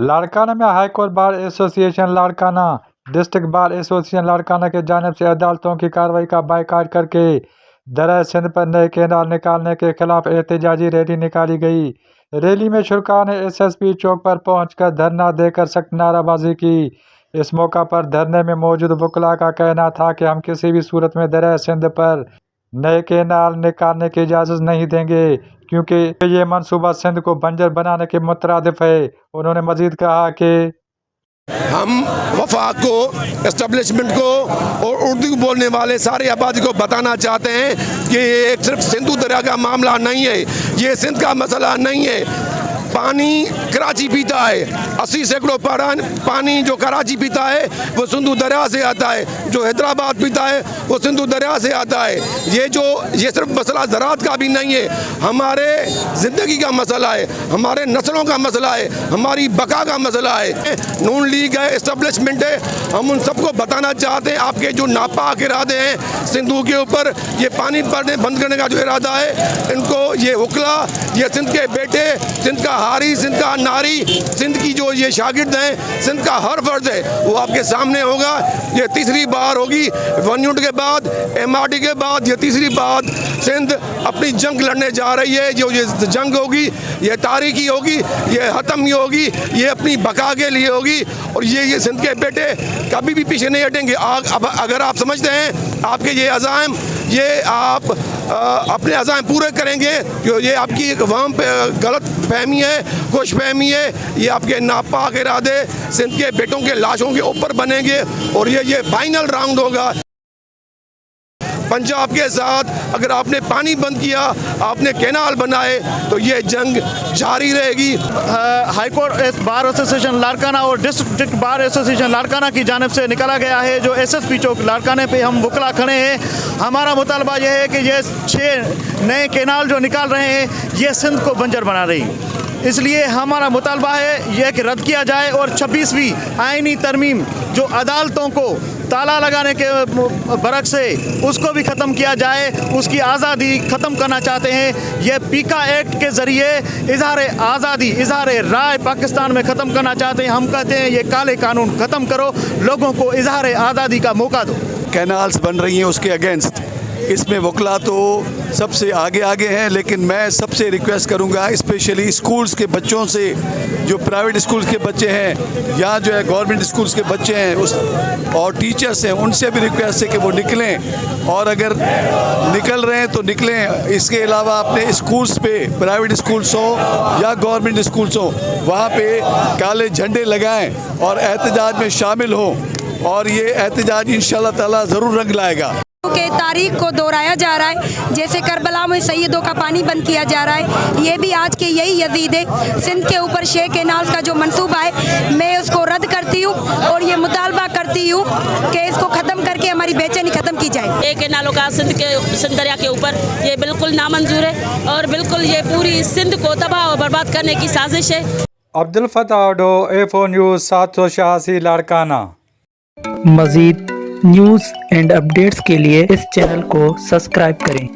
लाड़काना में high court bar association Larkana district bar association Larkana की जानिब से अदालतों की कार्रवाई का बायकॉट करके दरिया सिंध पर नए कैनाल निकालने के खिलाफ एहतजाजी रैली निकाली गई। रैली में शुरका ने SSP चौक पर पहुंचकर धरना देकर सख्त नाराबाजी की। इस मौका पर धरने में मौजूद वकला का कहना था कि हम किसी भी सूरत में दरिया सिंध पर नए कैनाल निकालने की इजाज़त नहीं देंगे, क्योंकि ये मंसूबा सिंध को बंजर बनाने के मुतरादिफ है। उन्होंने मजीद कहा कि हम वफाक को, एस्टेब्लिशमेंट को और उर्दू बोलने वाले सारे आबादी को बताना चाहते हैं कि ये सिर्फ सिंधु दरिया का मामला नहीं है, ये सिंध का मसला नहीं है। पानी कराची पीता है, 80 सैकड़ों पानी जो कराची पीता है वो सिंधु दरिया से आता है, जो हैदराबाद पीता है वो सिंधु दरिया से आता है। ये सिर्फ मसला ज़राअत का भी नहीं है, हमारे ज़िंदगी का मसला है, हमारे नस्लों का मसला है, हमारी बका का मसला है। नून लीग है, एस्टेब्लिशमेंट है, हम उन सबको बताना चाहते हैं आपके जो नापाक इरादे हैं सिंधु के ऊपर, ये पानी बंद करने का जो इरादा है, इनको ये वकला, ये सिंध के बेटे, सिंध का हारी, सिंध का नारी, सिंध की जो ये शागिर्द हैं, सिंध का हर फर्द है वो आपके सामने होगा। ये तीसरी बार होगी, वन यूनिट के बाद, MRD के बाद ये तीसरी बार सिंध अपनी जंग लड़ने जा रही है। जो ये जंग होगी ये तारीखी होगी, ये हतम होगी, ये अपनी बका के लिए होगी और ये सिंध के बेटे कभी भी पीछे नहीं हटेंगे। अगर आप समझते हैं आपके ये अज़ाइम, ये आप अपने अज़ाइम पूरे करेंगे, जो ये आपकी एक वहम पे गलत फहमी है, खुश फहमी है, ये आपके नापाक इरादे सिंध के बेटों के लाशों के ऊपर बनेंगे और ये फाइनल राउंड होगा पंजाब के साथ। अगर आपने पानी बंद किया, आपने कैनाल बनाए, तो ये जंग जारी रहेगी। High court bar association Larkana और डिस्ट्रिक्ट बार एसोसिएशन लाड़काना की जानिब से निकाला गया है जो SSP चौक लाड़काने पे हम वकला खड़े हैं। हमारा मुतालबा यह है कि ये 6 नए कैनाल जो निकाल रहे हैं ये सिंध को बंजर बना रही, इसलिए हमारा मुतालबा है यह कि रद्द किया जाए और 26वीं आइनी तरमीम जो अदालतों को ताला लगाने के बरक से उसको भी ख़त्म किया जाए, उसकी आज़ादी ख़त्म करना चाहते हैं। यह पीका एक्ट के ज़रिए इजहार आज़ादी, इजहार राय पाकिस्तान में ख़त्म करना चाहते हैं। हम कहते हैं ये काले कानून ख़त्म करो, लोगों को इजहार आज़ादी का मौका दो। कैनाल्स बन रही हैं उसके अगेंस्ट, इसमें वकला तो सबसे आगे हैं, लेकिन मैं सबसे रिक्वेस्ट करूंगा स्पेशली स्कूल्स के बच्चों से, जो प्राइवेट स्कूल्स के बच्चे हैं या जो है गवर्नमेंट स्कूल्स के बच्चे हैं और टीचर्स हैं, उनसे भी रिक्वेस्ट है कि वो निकलें और अगर निकल रहे हैं तो निकलें। इसके अलावा अपने स्कूल्स पे, प्राइवेट स्कूल्स हो या गवर्नमेंट स्कूल्स हो, वहाँ पे काले झंडे लगाएं और एहतजाज में शामिल हों और ये एहतजाज इंशाअल्लाह ताला ज़रूर रंग लाएगा। के तारीख को दोहराया जा रहा है, जैसे करबला में सैयदों का पानी बंद किया जा रहा है, ये भी आज के यही यजीद है। सिंध के ऊपर 6 कैनाल का जो मंसूबा है मैं उसको रद्द करती हूँ और ये मुतालबा करती हूँ कि इसको ख़त्म करके हमारी बेचैनी ख़त्म की जाए। ये कैनालों का सिंध दरिया के ऊपर ये बिल्कुल नामंजूर है और बिल्कुल ये पूरी सिंध को तबाह और बर्बाद करने की साजिश है। Abdul Fatah Odho, A4 news 786 Larkana. मज़ीद न्यूज़ एंड अपडेट्स के लिए इस चैनल को सब्सक्राइब करें।